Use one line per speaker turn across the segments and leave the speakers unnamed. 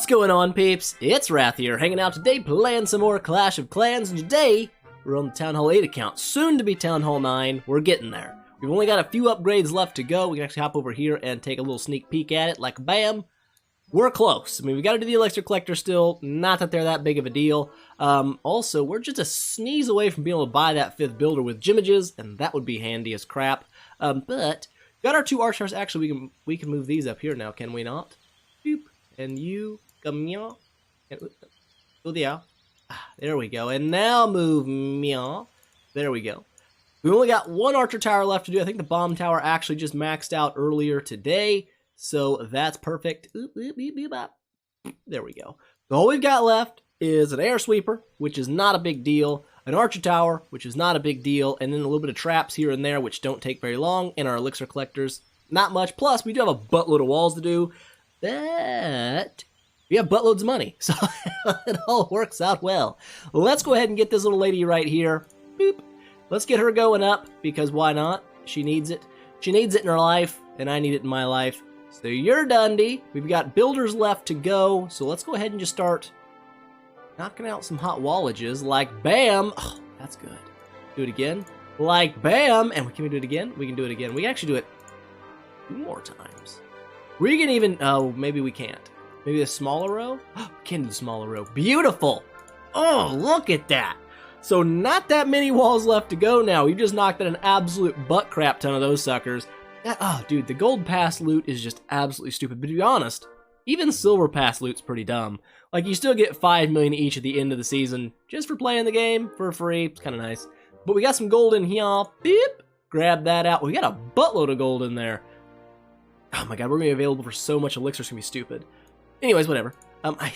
What's going on, peeps? It's Wrath here, hanging out today playing some more Clash of Clans, and today we're on the Townhall 8 account, soon to be Townhall 9. We're getting there. We've only got a few upgrades left to go. We can actually hop over here and take a little sneak peek at it, like bam. We're close. I mean, we got to do the Elixir Collector still, not that they're that big of a deal. Also, we're just a sneeze away from being able to buy that 5th builder with Jimages, and that would be handy as crap. But, got our 2 archers. Actually, we can move these up here now, can we not? Boop. And you come here. Go there. There we go. And now move meow. There we go. We only got 1 archer tower left to do. I think the bomb tower actually just maxed out earlier today, so that's perfect. There we go. So all we've got left is an air sweeper, which is not a big deal, an archer tower, which is not a big deal, and then a little bit of traps here and there, which don't take very long, and our elixir collectors, not much. Plus, we do have a buttload of walls to do. But we have buttloads of money, so it all works out well. Let's go ahead and get this little lady right here. Boop. Let's get her going up, because why not? She needs it. She needs it in her life, and I need it in my life. So you're Dundee. We've got builders left to go, so let's go ahead and just start knocking out some hot wallages, like bam. Oh, that's good. Do it again. Like bam. And can we do it again? We can do it again. We can actually do it 2 more times. We can even, oh, maybe we can't. Maybe a smaller row? We can do the smaller row. Beautiful! Oh, look at that! So not that many walls left to go now. We just knocked out an absolute butt crap ton of those suckers. Oh, dude, the gold pass loot is just absolutely stupid. But to be honest, even silver pass loot's pretty dumb. Like, you still get 5 million each at the end of the season just for playing the game for free. It's kind of nice. But we got some gold in here. Beep! Grab that out. We got a buttload of gold in there. Oh my god, we're going to be available for so much elixir, it's going to be stupid. Anyways, whatever. I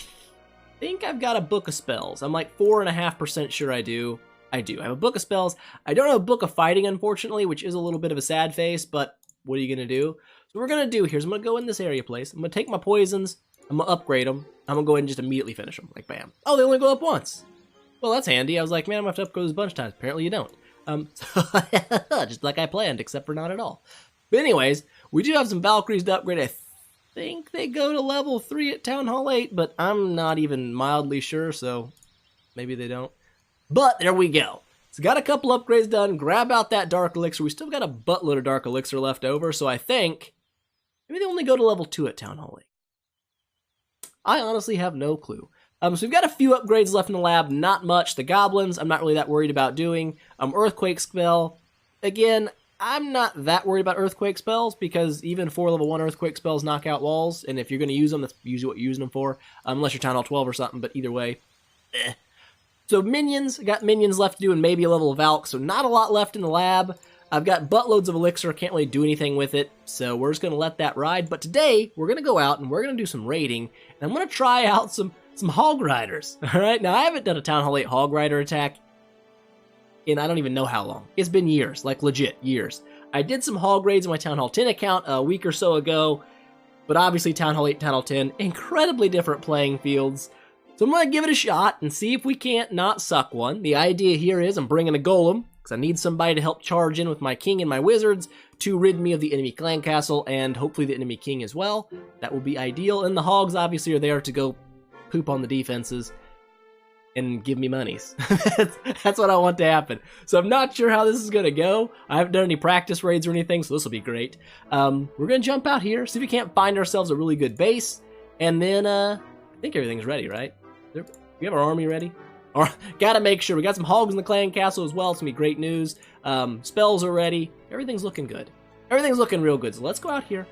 think I've got a book of spells. I'm like 4.5% sure I do. I do. I have a book of spells. I don't have a book of fighting, unfortunately, which is a little bit of a sad face, but what are you going to do? So what we're going to do here is I'm going to go in this area place. I'm going to take my poisons. I'm going to upgrade them. I'm going to go ahead and just immediately finish them. Like, bam. Oh, they only go up once. Well, that's handy. I was like, man, I'm going to have to upgrade this a bunch of times. Apparently you don't. Just like I planned, except for not at all. But anyways, we do have some Valkyries to upgrade. I think they go to level 3 at Townhall 8, but I'm not even mildly sure, so maybe they don't. But there we go. So got a couple upgrades done. Grab out that Dark Elixir. We still got a buttload of Dark Elixir left over, so I think maybe they only go to level 2 at Townhall 8. I honestly have no clue. So we've got a few upgrades left in the lab, not much. The Goblins, I'm not really that worried about doing. Earthquake Spell, again, I'm not that worried about Earthquake spells, because even 4 level 1 Earthquake spells knock out walls, and if you're going to use them, that's usually what you're using them for, unless you're Town Hall 12 or something, but either way, So minions, got minions left to do, and maybe a level of Valk, so not a lot left in the lab. I've got buttloads of Elixir, can't really do anything with it, so we're just going to let that ride. But today, we're going to go out, and we're going to do some raiding, and I'm going to try out some Hog Riders, alright? Now, I haven't done a Town Hall 8 Hog Rider attack in I don't even know how long. It's been years, like legit years. I did some hog raids in my Town Hall 10 account a week or so ago, but obviously Town Hall 8 and Town Hall 10, incredibly different playing fields. So I'm going to give it a shot and see if we can't not suck one. The idea here is I'm bringing a golem, because I need somebody to help charge in with my king and my wizards to rid me of the enemy clan castle, and hopefully the enemy king as well. That will be ideal, and the hogs obviously are there to go poop on the defenses and give me monies. That's what I want to happen. So I'm not sure how this is going to go. I haven't done any practice raids or anything, so this will be great. We're going to jump out here, see if we can't find ourselves a really good base, and then I think everything's ready, right? We have our army ready. Gotta make sure. We got some hogs in the clan castle as well. It's going to be great news. Spells are ready. Everything's looking good. Everything's looking real good. So let's go out here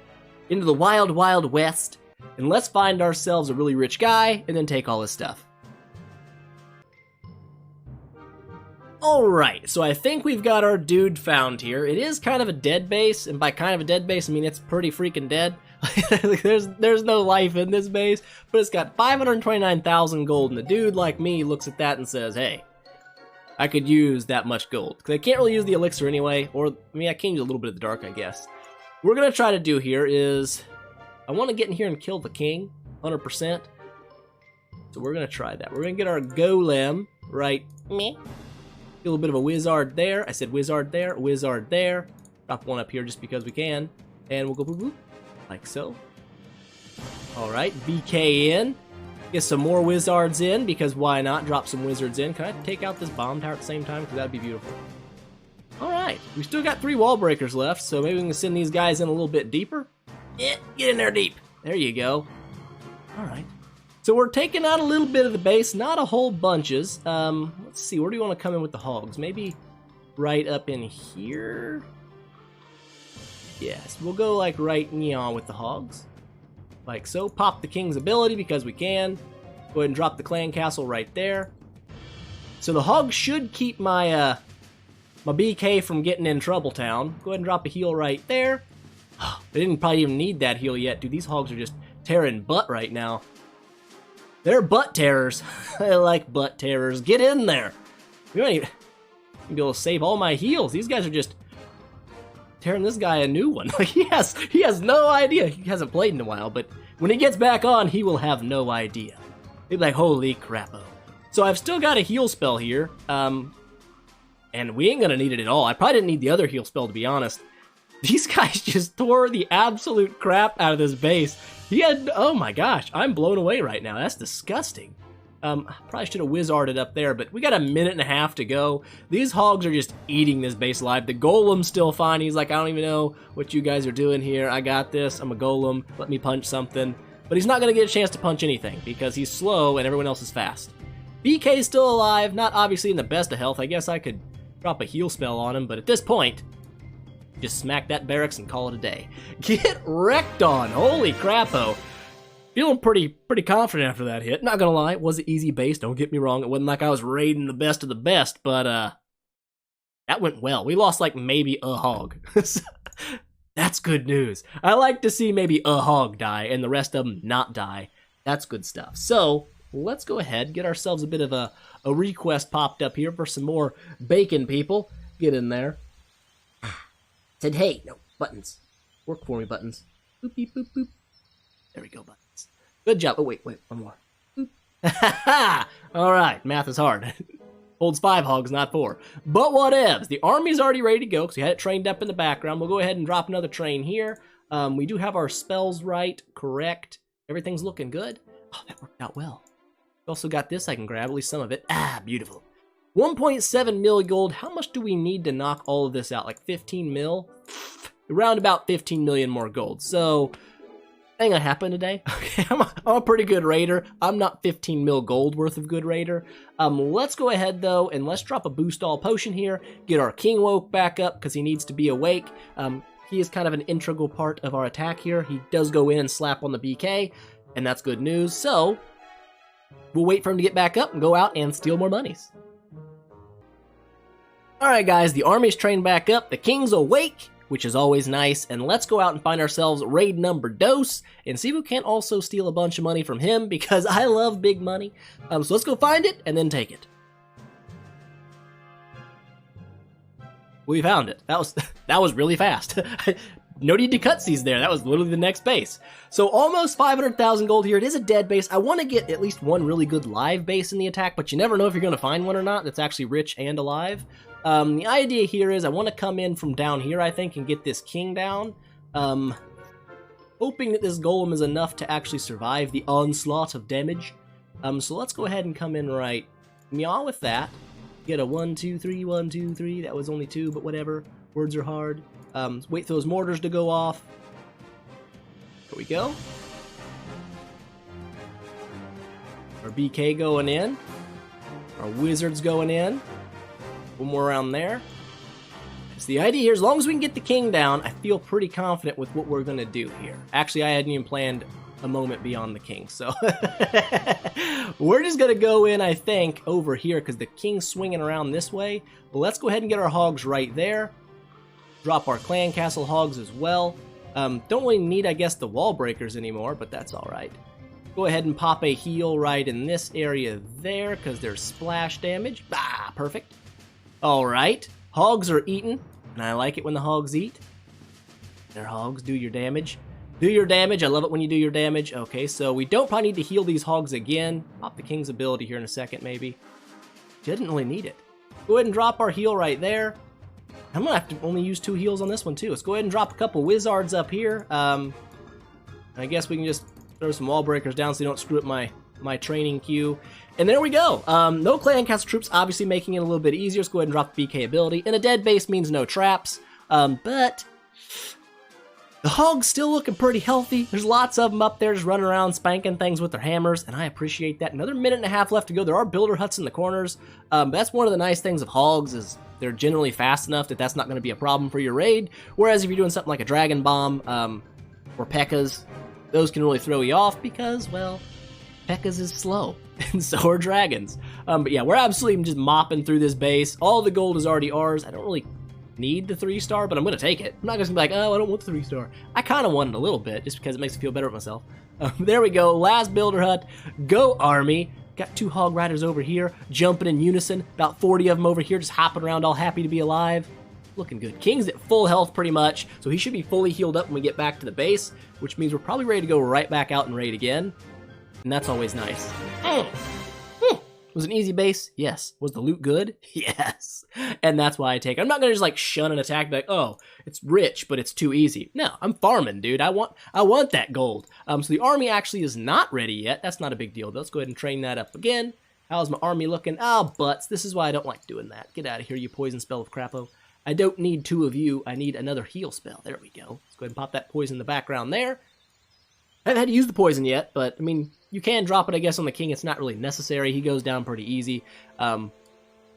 into the wild, wild west, and let's find ourselves a really rich guy, and then take all his stuff. Alright, so I think we've got our dude found here. It is kind of a dead base, and by kind of a dead base, I mean it's pretty freaking dead. there's no life in this base, but it's got 529,000 gold, and a dude like me looks at that and says, hey, I could use that much gold. Because I can't really use the elixir anyway, or, I mean, I can use a little bit of the dark, I guess. What we're going to try to do here is, I want to get in here and kill the king, 100%. So we're going to try that. We're going to get our golem right, meh. A little bit of a wizard there. I said wizard there, wizard there. Drop one up here just because we can. And we'll go boop boop, like so. Alright, BK in. Get some more wizards in, because why not? Drop some wizards in. Can I take out this bomb tower at the same time? Because that'd be beautiful. Alright, we still got 3 wall breakers left, so maybe we can send these guys in a little bit deeper. Yeah, get in there deep. There you go. Alright. So we're taking out a little bit of the base, not a whole bunches. Let's see, where do you want to come in with the hogs? Maybe right up in here? Yes, we'll go like right neon with the hogs. Like so. Pop the king's ability because we can. Go ahead and drop the clan castle right there. So the hogs should keep my my BK from getting in Trouble Town. Go ahead and drop a heal right there. They didn't probably even need that heal yet. Dude, these hogs are just tearing butt right now. They're butt terrors. I like butt terrors. Get in there. We don't even be able to save all my heals. These guys are just tearing this guy a new one. Like he has no idea. He hasn't played in a while, but when he gets back on, he will have no idea. He'll be like, holy crappo. So I've still got a heal spell here, and we ain't gonna need it at all. I probably didn't need the other heal spell, to be honest. These guys just tore the absolute crap out of this base. He had, oh my gosh, I'm blown away right now. That's disgusting. Probably should have wizarded up there, but we got a minute and a half to go. These hogs are just eating this base alive. The golem's still fine. He's like, I don't even know what you guys are doing here. I got this. I'm a golem. Let me punch something. But he's not going to get a chance to punch anything because he's slow and everyone else is fast. BK's still alive. Not obviously in the best of health. I guess I could drop a heal spell on him, but at this point, just smack that barracks and call it a day. Get wrecked on. Holy crappo. Feeling pretty confident after that hit. Not gonna lie, it was an easy base, don't get me wrong. It wasn't like I was raiding the best of the best, but that went well. We lost like maybe a hog. That's good news. I like to see maybe a hog die and the rest of them not die. That's good stuff. So let's go ahead, get ourselves a bit of a request popped up here for some more bacon people. Get in there. Said, hey, no, buttons. Work for me, buttons. Boop, beep, boop, boop. There we go, buttons. Good job. Oh, wait, one more. All right, math is hard. Holds 5 hogs, not 4. But whatevs. The army's already ready to go because we had it trained up in the background. We'll go ahead and drop another train here. We do have our spells right, correct. Everything's looking good. Oh, that worked out well. We also got this I can grab, at least some of it. Ah, beautiful. 1.7 mil gold. How much do we need to knock all of this out? Like 15 mil? Around about 15 million more gold. So ain't gonna happen today. Okay, I'm a pretty good raider. I'm not 15 mil gold worth of good raider. Let's go ahead though and let's drop a boost all potion here. Get our king woke back up because he needs to be awake. He is kind of an integral part of our attack here. He does go in and slap on the BK, and that's good news. So we'll wait for him to get back up and go out and steal more monies. Alright guys, the army's trained back up, the king's awake, which is always nice, and let's go out and find ourselves raid number dos, and see if we can't also steal a bunch of money from him, because I love big money. So let's go find it, and then take it. We found it. That was really fast. No need to cutscenes there. That was literally the next base. So almost 500,000 gold here. It is a dead base. I want to get at least one really good live base in the attack, but you never know if you're going to find one or not that's actually rich and alive. The idea here is I want to come in from down here, I think, and get this king down. Hoping that this golem is enough to actually survive the onslaught of damage. So let's go ahead and come in right meow with that. Get a 1, 2, 3, 1, 2, 3. That was only 2, but whatever. Words are hard. Wait for those mortars to go off. There we go. Our BK going in. Our wizards going in. One more around there. So the idea here, as long as we can get the king down, I feel pretty confident with what we're going to do here. Actually, I hadn't even planned a moment beyond the king, so we're just going to go in, I think, over here because the king's swinging around this way. But let's go ahead and get our hogs right there. Drop our clan castle hogs as well. Don't really need, I guess, the wall breakers anymore, but that's all right. Go ahead and pop a heal right in this area there because there's splash damage. Ah, perfect. All right, hogs are eating, and I like it when the hogs eat. They're hogs, do your damage. Do your damage, I love it when you do your damage. Okay, so we don't probably need to heal these hogs again. Pop the king's ability here in a second, maybe. Didn't really need it. Go ahead and drop our heal right there. I'm gonna have to only use 2 heals on this one too. Let's go ahead and drop a couple wizards up here. I guess we can just throw some wall breakers down so you don't screw up my my training queue. And there we go. No clan castle troops, obviously making it a little bit easier. Let's go ahead and drop the BK ability. And a dead base means no traps. But the hogs still looking pretty healthy. There's lots of them up there just running around spanking things with their hammers, and I appreciate that. Another minute and a half left to go. There are builder huts in the corners. But that's one of the nice things of hogs is they're generally fast enough that that's not going to be a problem for your raid. Whereas if you're doing something like a dragon bomb or P.E.K.K.A.s, those can really throw you off because, well, P.E.K.K.A.s is slow, and so are dragons. But yeah, we're absolutely just mopping through this base. All the gold is already ours. I don't really need the 3-star, but I'm going to take it. I'm not just going to be like, oh, I don't want the 3-star. I kind of want it a little bit, just because it makes me feel better with myself. There we go. Last builder hut. Go, army. Got 2 hog riders over here, jumping in unison. About 40 of them over here, just hopping around, all happy to be alive. Looking good. King's at full health, pretty much, so he should be fully healed up when we get back to the base, which means we're probably ready to go right back out and raid again. And that's always nice. Was it an easy base? Yes. Was the loot good? Yes. And that's why I take it. I'm not going to just like shun an attack like, oh, it's rich, but it's too easy. No, I'm farming, dude. I want that gold. So the army actually is not ready yet. That's not a big deal, though. Let's go ahead and train that up again. How's my army looking? Oh, butts. This is why I don't like doing that. Get out of here, you poison spell of crapo. I don't need 2 of you. I need another heal spell. There we go. Let's go ahead and pop that poison in the background there. I haven't had to use the poison yet, but, I mean, you can drop it, I guess, on the king. It's not really necessary. He goes down pretty easy.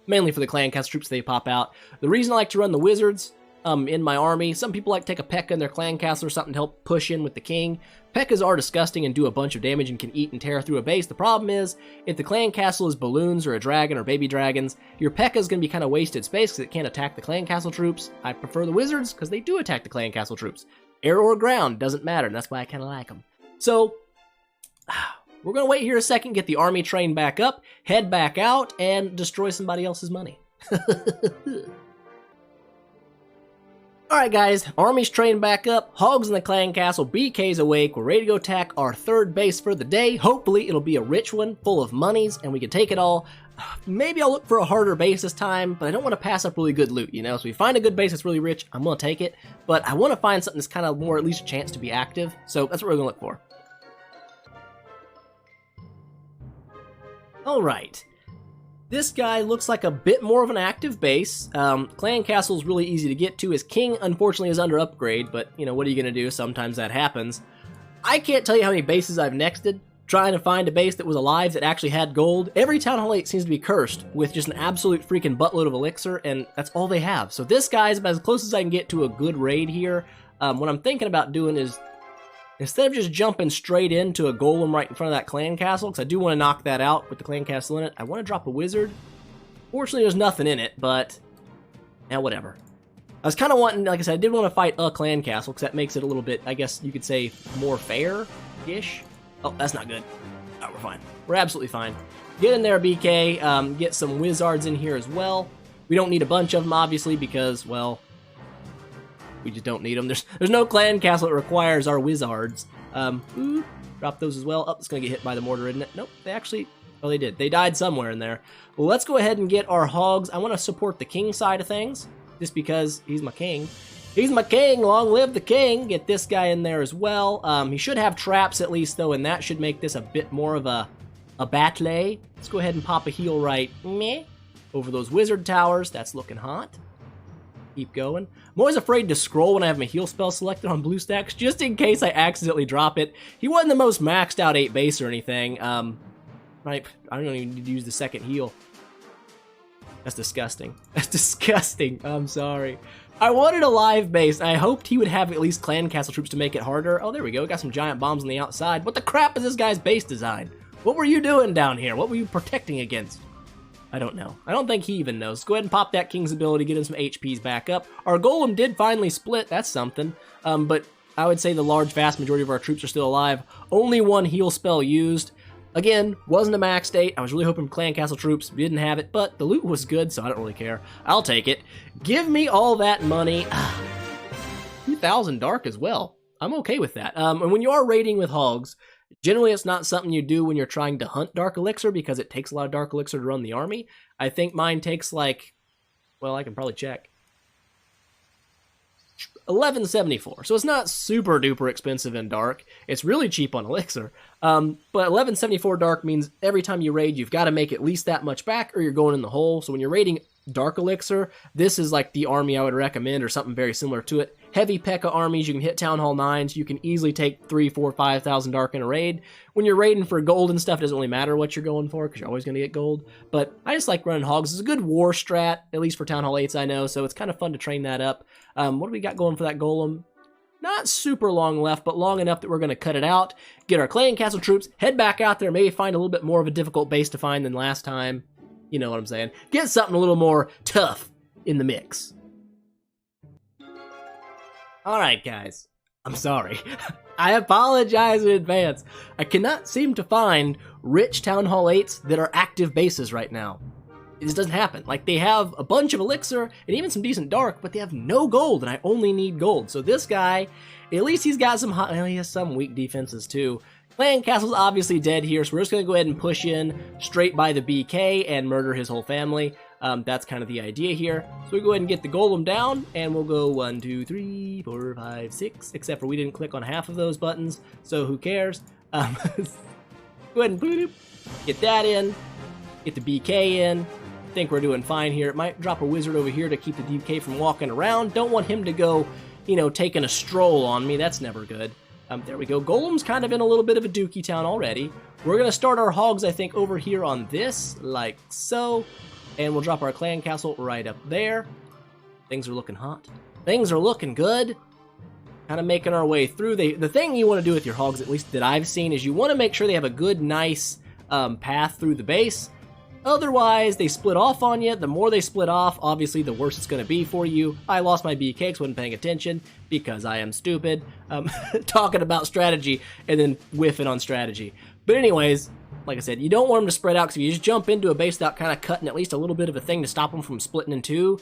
Mainly for the clan cast troops, they pop out. The reason I like to run the wizards in my army, some people like to take a P.E.K.K.A. in their clan castle or something to help push in with the king. P.E.K.K.A.s are disgusting and do a bunch of damage and can eat and tear through a base. The problem is, if the clan castle is balloons or a dragon or baby dragons, your P.E.K.K.A. is going to be kind of wasted space because it can't attack the clan castle troops. I prefer the wizards because they do attack the clan castle troops. Air or ground, doesn't matter, and that's why I kind of like them. So, we're going to wait here a second, get the army trained back up, head back out, and destroy somebody else's money. Alright guys, army's trained back up, hogs in the clan castle, BK's awake, we're ready to go attack our 3rd base for the day. Hopefully it'll be a rich one, full of monies, and we can take it all. Maybe I'll look for a harder base this time, but I don't want to pass up really good loot, you know? So if we find a good base that's really rich, I'm going to take it, but I want to find something that's kind of more at least a chance to be active, so that's what we're going to look for. Alright, this guy looks like a bit more of an active base. Clan Castle is really easy to get to. His king, unfortunately, is under upgrade, but, you know, what are you going to do? Sometimes that happens. I can't tell you how many bases I've nexted, trying to find a base that was alive that actually had gold. Every Townhall 8 seems to be cursed with just an absolute freaking buttload of elixir, and that's all they have. So this guy's about as close as I can get to a good raid here. What I'm thinking about doing is, instead of just jumping straight into a golem right in front of that clan castle, because I do want to knock that out with the clan castle in it, I want to drop a wizard. Fortunately, there's nothing in it, but now whatever. I was kind of wanting, like I said, I did want to fight a clan castle, because that makes it a little bit, I guess you could say, more fair-ish. Oh, that's not good. Oh, we're fine. We're absolutely fine. Get in there, BK. Get some wizards in here as well. We don't need a bunch of them, obviously, because, well, we just don't need them. There's no clan castle that requires our wizards. Drop those as well. Oh, it's going to get hit by the mortar, isn't it? Nope, they actually... Oh, they did. They died somewhere in there. Well, let's go ahead and get our hogs. I want to support the king side of things, just because he's my king. He's my king! Long live the king! Get this guy in there as well. He should have traps at least, though, and that should make this a bit more of a battle. Let's go ahead and pop a heal right over those wizard towers. That's looking hot. Keep going. I'm always afraid to scroll when I have my heal spell selected on BlueStacks, just in case I accidentally drop it. He wasn't the most maxed out 8 base or anything. I don't even need to use the second heal. That's disgusting. That's disgusting. I'm sorry. I wanted a live base. I hoped he would have at least clan castle troops to make it harder. Oh, there we go. Got some giant bombs on the outside. What the crap is this guy's base design? What were you doing down here? What were you protecting against? I don't know. I don't think he even knows. Go ahead and pop that king's ability, get him some HPs back up. Our golem did finally split. That's something. But I would say the vast majority of our troops are still alive. Only 1 heal spell used. Again, wasn't a max state. I was really hoping clan castle troops didn't have it, but the loot was good, so I don't really care. I'll take it. Give me all that money. 2,000 dark as well. I'm okay with that. And when you are raiding with hogs, generally it's not something you do when you're trying to hunt dark elixir because it takes a lot of dark elixir to run the army. I think mine takes like, well, I can probably check. 1174. So it's not super duper expensive in dark. It's really cheap on elixir. But 1174 dark means every time you raid, you've got to make at least that much back or you're going in the hole. So when you're raiding dark elixir, this is like the army I would recommend, or something very similar to it. Heavy P.E.K.K.A. armies, you can hit Town Hall 9s, you can easily take 3, 4, 5,000 dark in a raid. When you're raiding for gold and stuff, it doesn't really matter what you're going for, because you're always going to get gold. But I just like running hogs. It's a good war strat, at least for Town Hall 8s I know, so it's kind of fun to train that up. What do we got going for that golem? Not super long left, but long enough that we're going to cut it out, get our clan castle troops, head back out there, maybe find a little bit more of a difficult base to find than last time. You know what I'm saying. Get something a little more tough in the mix. Alright guys, I'm sorry. I apologize in advance. I cannot seem to find rich Town Hall 8s that are active bases right now. This doesn't happen. Like, they have a bunch of elixir and even some decent dark, but they have no gold, and I only need gold. So this guy, at least he's got some hot, well, he has some weak defenses too. Clan Castle's obviously dead here, so we're just going to go ahead and push in straight by the BK and murder his whole family. That's kind of the idea here. So we go ahead and get the golem down, and we'll go 1, 2, 3, 4, 5, 6, except for we didn't click on half of those buttons, so who cares? Go ahead and boop, get that in, get the BK in. I think we're doing fine here. It might drop a wizard over here to keep the DK from walking around. Don't want him to go, you know, taking a stroll on me. That's never good. There we go. Golem's kind of in a little bit of a dookie town already. We're going to start our hogs, I think, over here on this, like so. And we'll drop our clan castle right up there. Things are looking hot. Things are looking good. Kind of making our way through. The thing you want to do with your hogs, at least that I've seen, is you want to make sure they have a good, nice path through the base. Otherwise, they split off on you. The more they split off, obviously, the worse it's going to be for you. I lost my BKs, wasn't paying attention because I am stupid. Talking about strategy and then whiffing on strategy. But anyways, like I said, you don't want them to spread out, because if you just jump into a base without kind of cutting at least a little bit of a thing to stop them from splitting in two,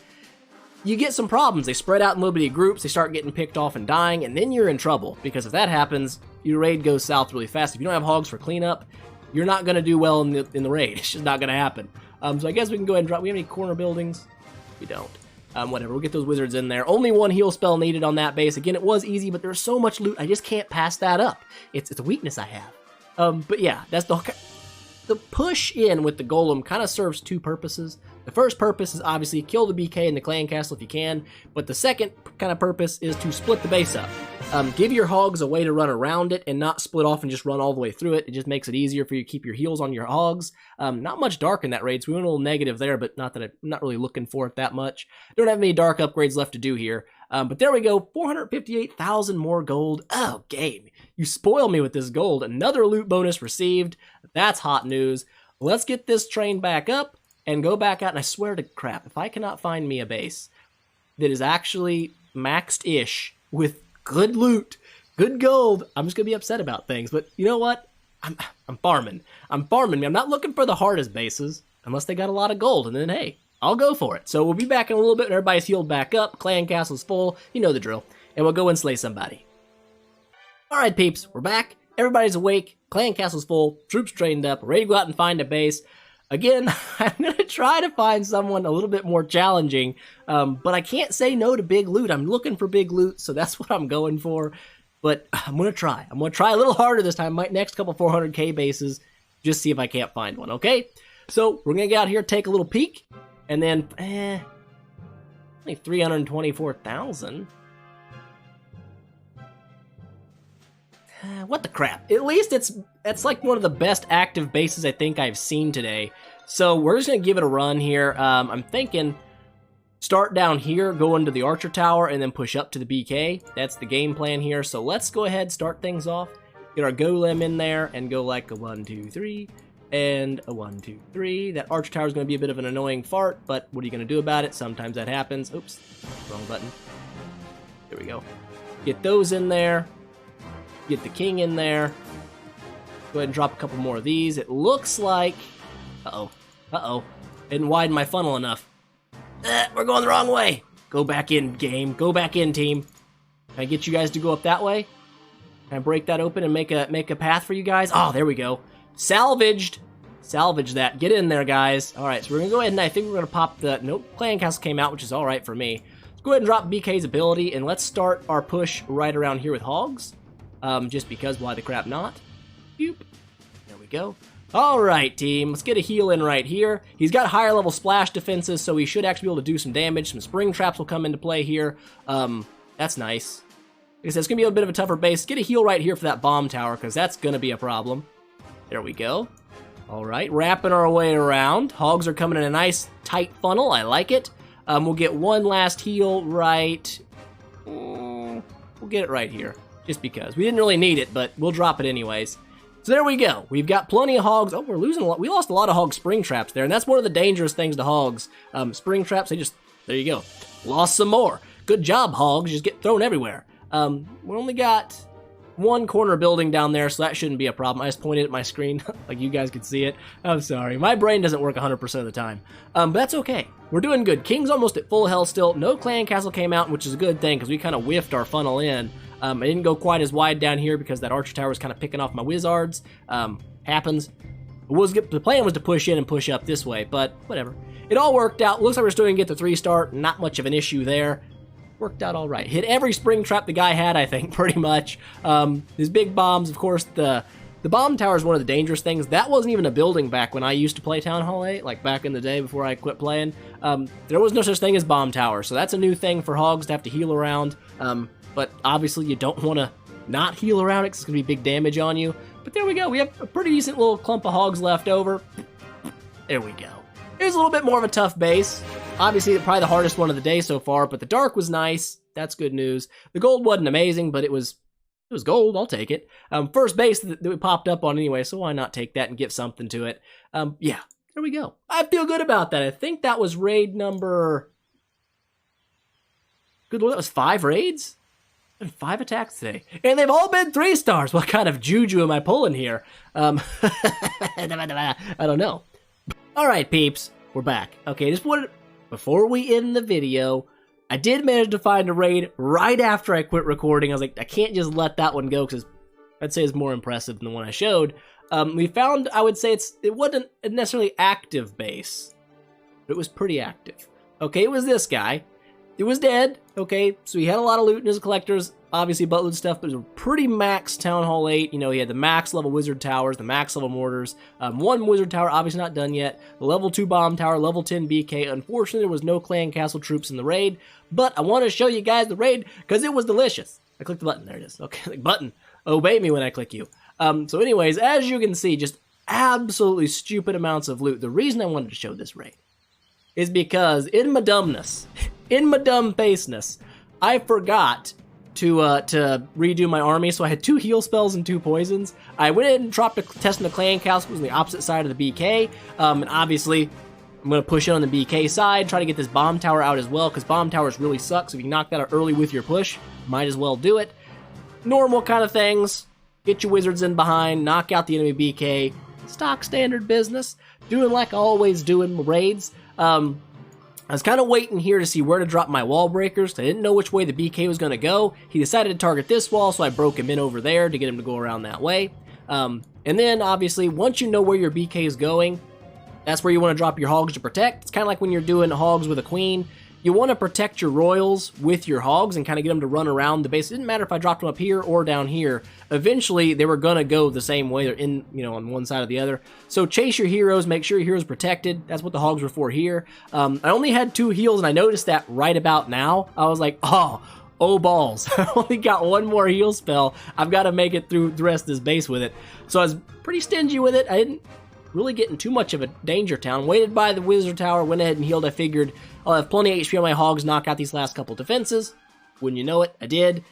you get some problems. They spread out in little bitty groups, they start getting picked off and dying, and then you're in trouble, because if that happens, your raid goes south really fast. If you don't have hogs for cleanup, you're not going to do well in the raid. It's just not going to happen. So I guess we can go ahead and drop. We have any corner buildings? We don't. Whatever, we'll get those wizards in there. Only one heal spell needed on that base. Again, it was easy, but there's so much loot, I just can't pass that up. It's a weakness I have. But yeah, that's the push in with the golem kind of serves two purposes. The first purpose is obviously kill the BK in the clan castle if you can, but the second kind of purpose is to split the base up. Give your hogs a way to run around it and not split off and just run all the way through it. It just makes it easier for you to keep your heals on your hogs. Not much dark in that raid, so we went a little negative there, but not that I'm not really looking for it that much. Don't have any dark upgrades left to do here. But there we go, 458,000 more gold. Oh, game. You spoil me with this gold. Another loot bonus received. That's hot news. Let's get this train back up and go back out, and I swear to crap, if I cannot find me a base that is actually maxed-ish with good loot, good gold, I'm just going to be upset about things. But you know what? I'm farming. I'm farming. I'm not looking for the hardest bases, unless they got a lot of gold, and then, hey, I'll go for it. So we'll be back in a little bit when everybody's healed back up, clan castle's full, you know the drill, and we'll go and slay somebody. Alright peeps, we're back, everybody's awake, clan castle's full, troops trained up, ready to go out and find a base. Again, I'm going to try to find someone a little bit more challenging, but I can't say no to big loot. I'm looking for big loot, so that's what I'm going for. But I'm going to try. I'm going to try a little harder this time. My next couple 400k bases, just see if I can't find one, okay? So we're going to get out here, take a little peek, and then, only 324,000. What the crap? At least it's like one of the best active bases I think I've seen today. So we're just going to give it a run here. I'm thinking start down here, go into the Archer Tower, and then push up to the BK. That's the game plan here. So let's go ahead, start things off. Get our Golem in there and go like a 1, 2, 3. And a 1, 2, 3. That Archer Tower is going to be a bit of an annoying fart, but what are you going to do about it? Sometimes that happens. Oops, wrong button. There we go. Get those in there. Get the king in there. Go ahead and drop a couple more of these. It looks like... Uh-oh. Didn't widen my funnel enough. We're going the wrong way. Go back in, game. Go back in, team. Can I get you guys to go up that way? Can I break that open and make a path for you guys? Oh, there we go. Salvaged. Salvage that. Get in there, guys. All right, so we're going to go ahead and I think we're going to pop the... Nope, clan castle came out, which is all right for me. Let's Go ahead and drop BK's ability, and let's start our push right around here with hogs. Just because, why the crap not? Boop. There we go. All right, team, let's get a heal in right here. He's got higher level splash defenses, so he should actually be able to do some damage. Some spring traps will come into play here. That's nice. Like I said, it's going to be a bit of a tougher base. Get a heal right here for that bomb tower, because that's going to be a problem. There we go. All right, wrapping our way around. Hogs are coming in a nice, tight funnel. I like it. We'll get one last heal right... we'll get it right here, just because. We didn't really need it, but we'll drop it anyways. So there we go. We've got plenty of hogs. Oh, we're losing a lot. We lost a lot of hog spring traps there, and that's one of the dangerous things to hogs. Spring traps, they just... There you go. Lost some more. Good job, hogs. Just get thrown everywhere. We only got one corner building down there, so that shouldn't be a problem. I just pointed at my screen like you guys could see it. I'm sorry. My brain doesn't work 100% of the time. But that's okay. We're doing good. King's almost at full health still. No clan castle came out, which is a good thing because we kind of whiffed our funnel in. I didn't go quite as wide down here because that archer tower was kind of picking off my wizards. Happens. The plan was to push in and push up this way, but whatever. It all worked out. Looks like we're still going to get the 3-star. Not much of an issue there. Worked out all right. Hit every spring trap the guy had, I think, pretty much. His big bombs, of course, the bomb tower is one of the dangerous things. That wasn't even a building back when I used to play Townhall 8, like back in the day before I quit playing. There was no such thing as bomb tower, so that's a new thing for hogs to have to heal around. But obviously you don't want to not heal around it because it's going to be big damage on you. But there we go. We have a pretty decent little clump of hogs left over. There we go. It was a little bit more of a tough base. Obviously, probably the hardest one of the day so far, but the dark was nice. That's good news. The gold wasn't amazing, but it was gold. I'll take it. First base that we popped up on anyway, so why not take that and give something to it? Yeah, there we go. I feel good about that. I think that was raid number... Good Lord, that was 5 raids? And 5 attacks today. And they've all been 3-stars. What kind of juju am I pulling here? I don't know. All right, peeps. We're back. Okay, just wanted... Before we end the video, I did manage to find a raid right after I quit recording. I was like, I can't just let that one go because I'd say it's more impressive than the one I showed. We found, I would say it wasn't a necessarily active base, but it was pretty active. Okay, it was this guy. It was dead, okay, so he had a lot of loot in his collectors, obviously buttload stuff, but it was a pretty max Townhall 8. You know, he had the max level wizard towers, the max level mortars, 1 wizard tower, obviously not done yet, the level 2 bomb tower, level 10 BK. Unfortunately, there was no clan castle troops in the raid, but I want to show you guys the raid because it was delicious. I clicked the button, there it is. Okay, like button, obey me when I click you. So anyways, as you can see, just absolutely stupid amounts of loot. The reason I wanted to show this raid is because in my dumbness, in my dumb faceness, I forgot to redo my army, so I had 2 heal spells and 2 poisons. I went ahead and dropped a test in the clan castle on the opposite side of the BK, and obviously I'm going to push it on the BK side, try to get this bomb tower out as well, because bomb towers really suck, so if you knock that out early with your push, might as well do it. Normal kind of things, get your wizards in behind, knock out the enemy BK, stock standard business, doing like I always do in raids. I was kind of waiting here to see where to drop my wall breakers. I didn't know which way the BK was going to go. He decided to target this wall, so I broke him in over there to get him to go around that way. And then, obviously, once you know where your BK is going, that's where you want to drop your hogs to protect. It's kind of like when you're doing hogs with a queen. You want to protect your royals with your hogs and kind of get them to run around the base. It didn't matter if I dropped them up here or down here. Eventually, they were going to go the same way. They're in, you know, on one side or the other. So chase your heroes. Make sure your heroes are protected. That's what the hogs were for here. I only had 2 heals, and I noticed that right about now. I was like, oh balls. I only got 1 more heal spell. I've got to make it through the rest of this base with it. So I was pretty stingy with it. I didn't really get in too much of a danger town. Waited by the wizard tower, went ahead and healed. I figured I'll have plenty of HP on my hogs, knock out these last couple defenses. Wouldn't you know it, I did.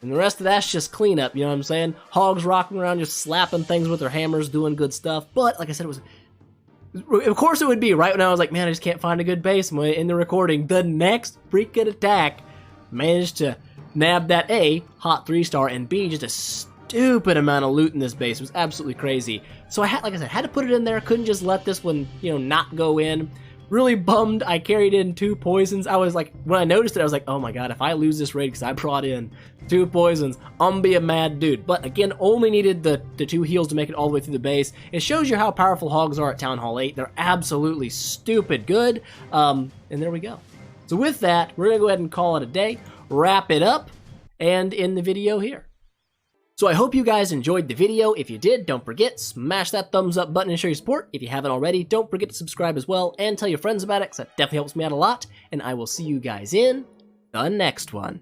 And the rest of that's just cleanup, you know what I'm saying? Hogs rocking around, just slapping things with their hammers, doing good stuff. But, like I said, of course it would be, right when I was like, man, I just can't find a good base in the recording. The next freaking attack managed to nab that A, hot 3-star, and B, just a stupid amount of loot in this base. It was absolutely crazy. So I had, like I said, had to put it in there. Couldn't just let this one, you know, not go in. Really bummed I carried in 2 poisons. I was like, when I noticed it, I was like, oh my god, if I lose this raid because I brought in 2 poisons, I'm gonna be a mad dude. But again, only needed the 2 heals to make it all the way through the base. It shows you how powerful hogs are at Townhall 8. They're absolutely stupid good. And there we go. So with that, we're going to go ahead and call it a day, wrap it up, and end the video here. So I hope you guys enjoyed the video. If you did, don't forget, smash that thumbs up button and show your support. If you haven't already, don't forget to subscribe as well and tell your friends about it, because that definitely helps me out a lot. And I will see you guys in the next one.